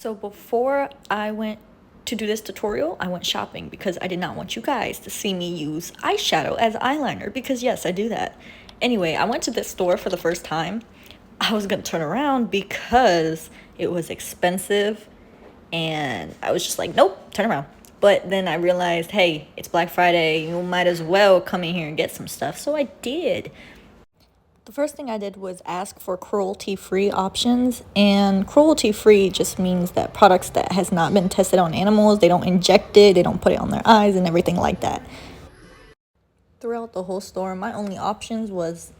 So before I went to do this tutorial, I went shopping because I did not want you guys to see me use eyeshadow as eyeliner, because yes, I do that. Anyway, I went to this store for the first time. I was gonna turn around because it was expensive and I was just like, nope, turn around. But then I realized, hey, it's Black Friday, you might as well come in here and get some stuff. So I did. The first thing I did was ask for cruelty-free options, and cruelty-free just means that products that has not been tested on animals, they don't inject it, they don't put it on their eyes and everything like that. Throughout the whole store, my only options was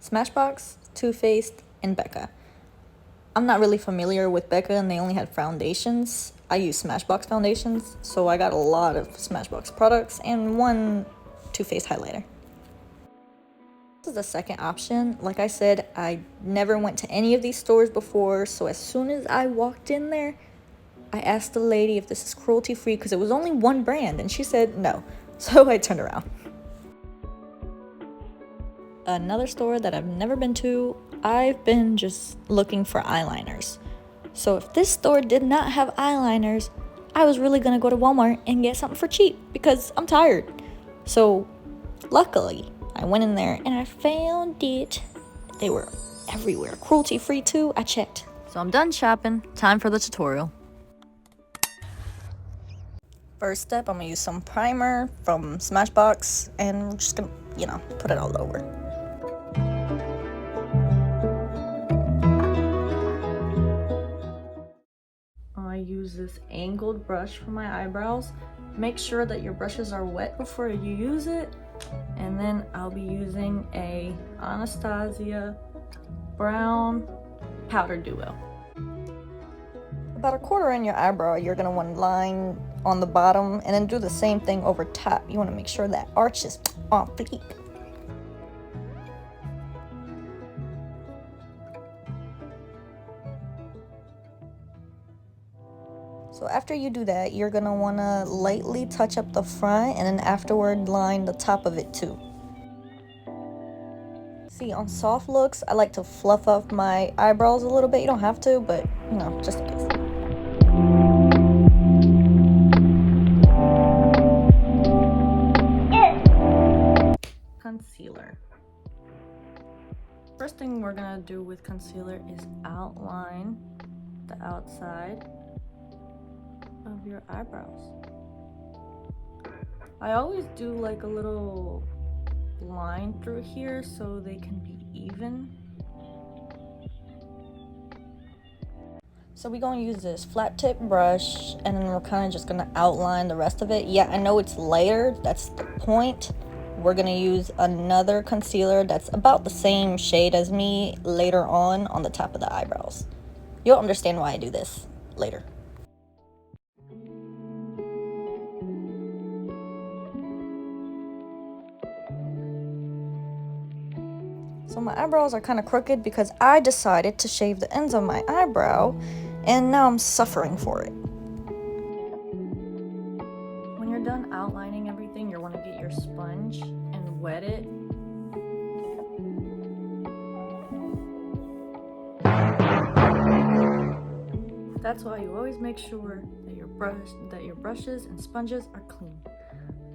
Smashbox, Too Faced, and Becca. I'm not really familiar with Becca and they only had foundations. I use Smashbox foundations, so I got a lot of Smashbox products and one Too Faced highlighter. This is the second option. Like I said, I never went to any of these stores before, so as soon as I walked in there, I asked the lady if this is cruelty free because it was only one brand and she said no. So I turned around. Another store that I've never been to, I've been just looking for eyeliners. So if this store did not have eyeliners, I was really gonna go to Walmart and get something for cheap because I'm tired. So luckily, I went in there and I found it. They were everywhere. Cruelty free too, I checked. So I'm done shopping. Time for the tutorial. First step, I'm gonna use some primer from Smashbox and we're just gonna, put it all over. I use this angled brush for my eyebrows. Make sure that your brushes are wet before you use it. And then I'll be using a Anastasia brown powder duo. About a quarter in your eyebrow, you're gonna want to line on the bottom and then do the same thing over top. You want to make sure that arch is on fleek. So after you do that, you're gonna wanna lightly touch up the front and then afterward line the top of it too. See, on soft looks, I like to fluff up my eyebrows a little bit. You don't have to, but just in case. Concealer. First thing we're gonna do with concealer is outline the outside of your eyebrows. I always do like a little line through here so they can be even. So we're gonna use this flat tip brush and then we're kind of just gonna outline the rest of it. Yeah, I know it's layered, that's the point. We're gonna use another concealer that's about the same shade as me later on the top of the eyebrows. You'll understand why I do this later. So my eyebrows are kind of crooked because I decided to shave the ends of my eyebrow and now I'm suffering for it. When you're done outlining everything, you want to get your sponge and wet it. That's why you always make sure that your brushes and sponges are clean.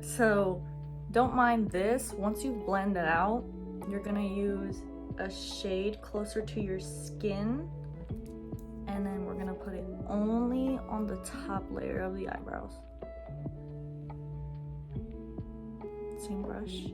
So don't mind this. Once you blend it out, you're gonna use a shade closer to your skin and then we're gonna put it only on the top layer of the eyebrows. Same brush.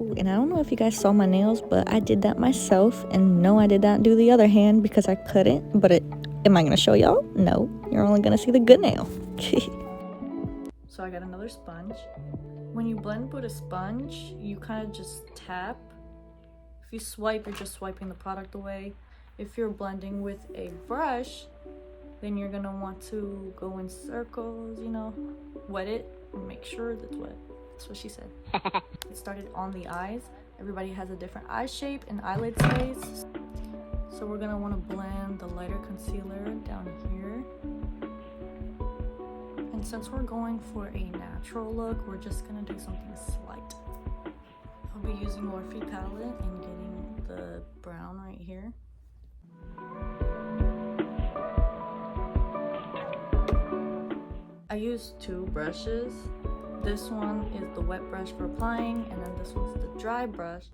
Ooh, and I don't know if you guys saw my nails, but I did that myself, and no, I did not do the other hand because I couldn't, but am I gonna show y'all? No, you're only gonna see the good nail. So I got another sponge. When you blend with a sponge, you kind of just tap. If you swipe, you're just swiping the product away. If you're blending with a brush, then you're gonna want to go in circles, wet it and make sure that's wet. That's what she said. It started on the eyes. Everybody has a different eye shape and eyelid space. So we're gonna want to blend the lighter concealer down here. And since we're going for a natural look, we're just gonna do something slight. I'll be using Morphe palette and getting the brown right here. I use two brushes. This one is the wet brush for applying, and then this one's the dry brush.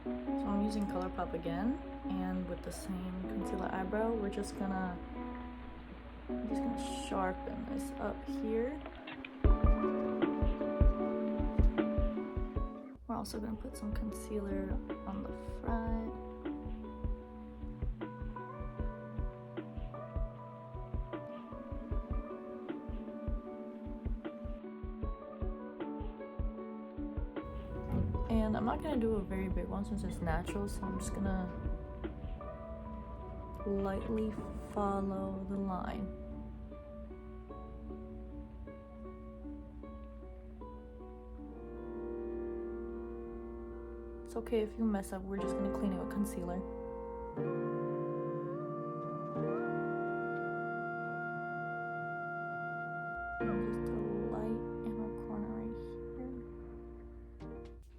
So I'm using Colourpop again, and with the same concealer eyebrow, we're just gonna sharpen this up here. We're also gonna put some concealer on the front. And I'm not gonna do a very big one since it's natural, so I'm just gonna lightly follow the line. It's okay if you mess up, we're just gonna clean it with concealer.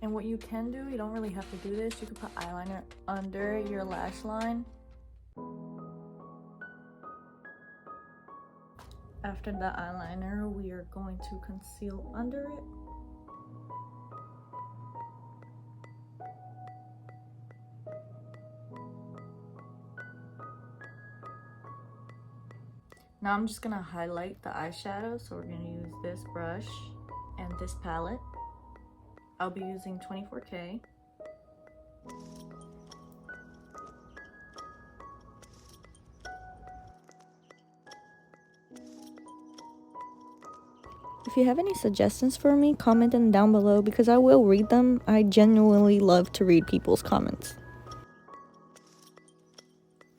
And what you can do, you don't really have to do this, you can put eyeliner under your lash line. After the eyeliner, we are going to conceal under it. Now I'm just gonna highlight the eyeshadow, so we're gonna use this brush and this palette. I'll be using 24K. If you have any suggestions for me, comment them down below because I will read them. I genuinely love to read people's comments.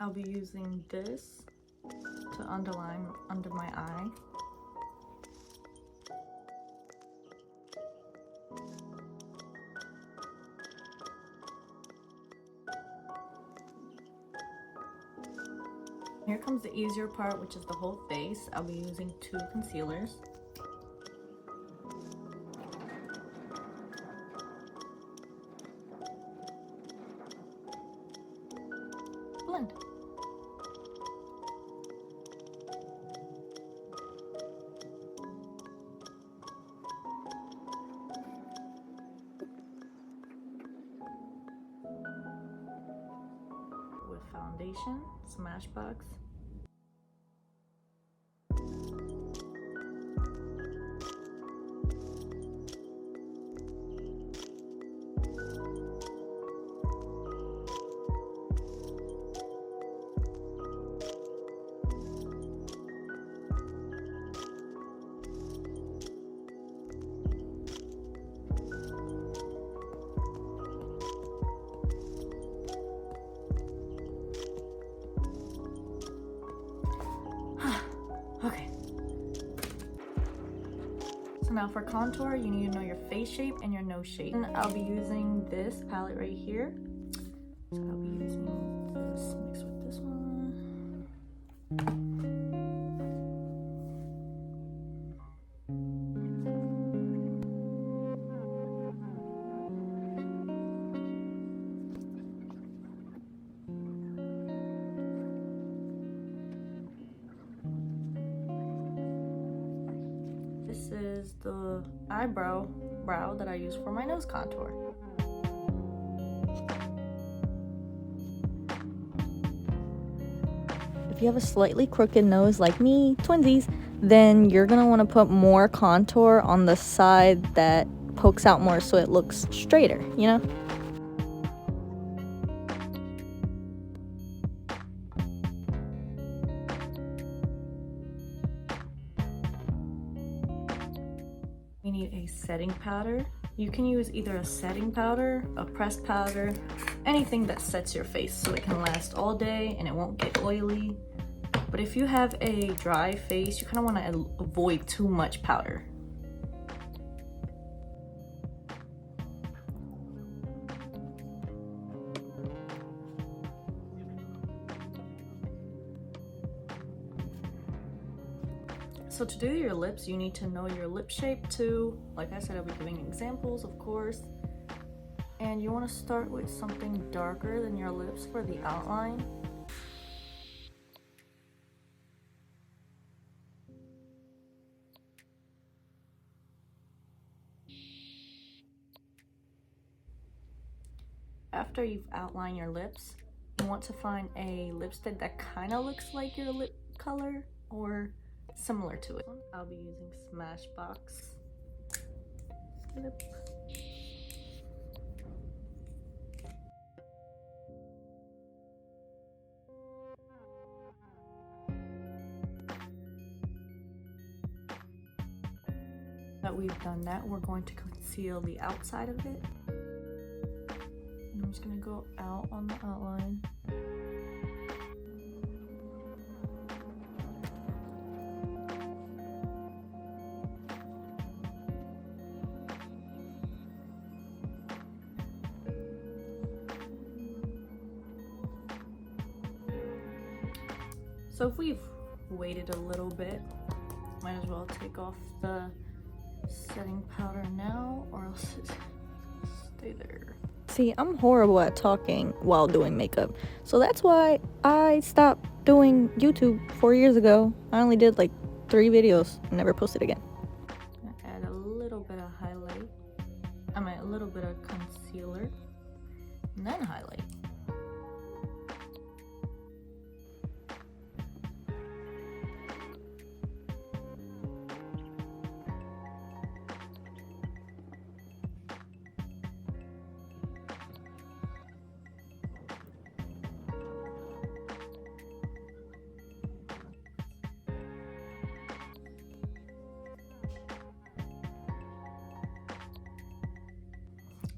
I'll be using this to underline under my eye. Here comes the easier part, which is the whole face. I'll be using two concealers. Blend. With foundation, Smashbox. Okay. So now for contour, you need to know your face shape and your nose shape. And I'll be using this palette right here. So I'll be using this mixed with this one. This is the eyebrow that I use for my nose contour. If you have a slightly crooked nose like me, twinsies, then you're gonna want to put more contour on the side that pokes out more so it looks straighter, you know? We need a setting powder. You can use either a setting powder, a pressed powder, anything that sets your face so it can last all day and it won't get oily. But if you have a dry face, you kind of want to avoid too much powder. So to do your lips, you need to know your lip shape too. Like I said, I'll be giving examples, of course. And you want to start with something darker than your lips for the outline. After you've outlined your lips, you want to find a lipstick that kind of looks like your lip color or similar to it. I'll be using Smashbox lip. That we've done that, we're going to conceal the outside of it. And I'm just going to go out on the outline. So if we've waited a little bit, might as well take off the setting powder now, or else it stay there. See, I'm horrible at talking while doing makeup, so that's why I stopped doing YouTube 4 years ago. I only did like 3 videos and never posted again. I'm gonna add a little bit of highlight, a little bit of concealer, and then highlight.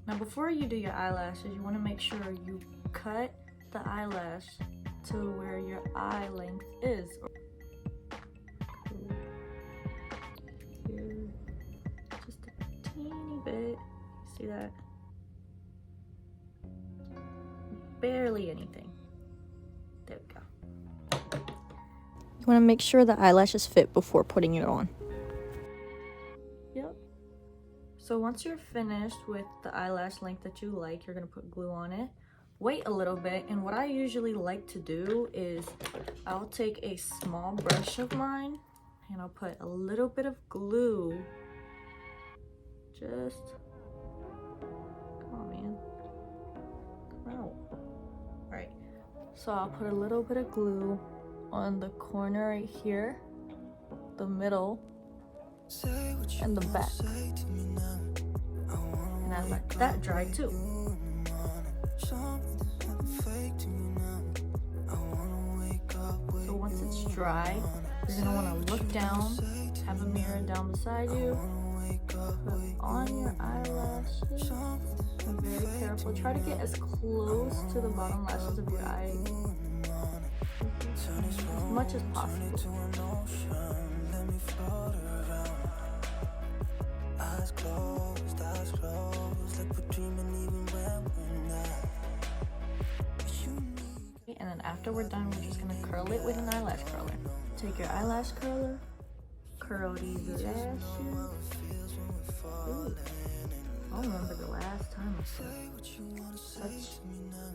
Now before you do your eyelashes, you want to make sure you cut the eyelash to where your eye length is. Here, just a teeny bit. See that? Barely anything. There we go. You want to make sure the eyelashes fit before putting it on. Yep. So once you're finished with the eyelash length that you like, you're going to put glue on it. Wait a little bit, and what I usually like to do is I'll take a small brush of mine and I'll put a little bit of glue. Just, come on man, come out. Alright, so I'll put a little bit of glue on the corner right here, the middle, and the back. And I let that dry too. So once it's dry, you're gonna want to look down, have a mirror down beside you, put on your eyelashes, and very careful. Try to get as close to the bottom lashes of your eye as much as possible. Eyes closed, like we're dreaming even when we're not. And then after we're done, we're just gonna curl it with an eyelash curler. Take your eyelash curler, curl these lashes. Ooh. I don't remember the last time I saw such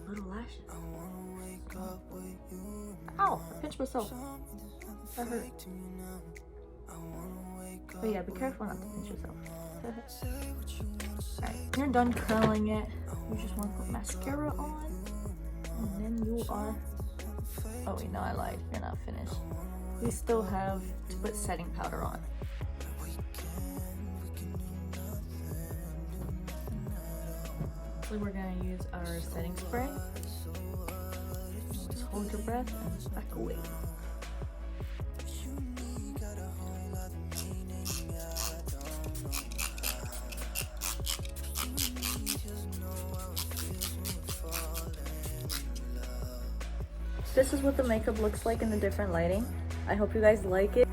little lashes. Ow! I pinched myself. That hurt. But yeah, be careful not to pinch yourself. Alright, you're done curling it. You just want to put mascara on. And then you are... Oh wait, no, I lied. You're not finished. We still have to put setting powder on. So we're going to use our setting spray. Just hold your breath and back away. This is what the makeup looks like in the different lighting. I hope you guys like it.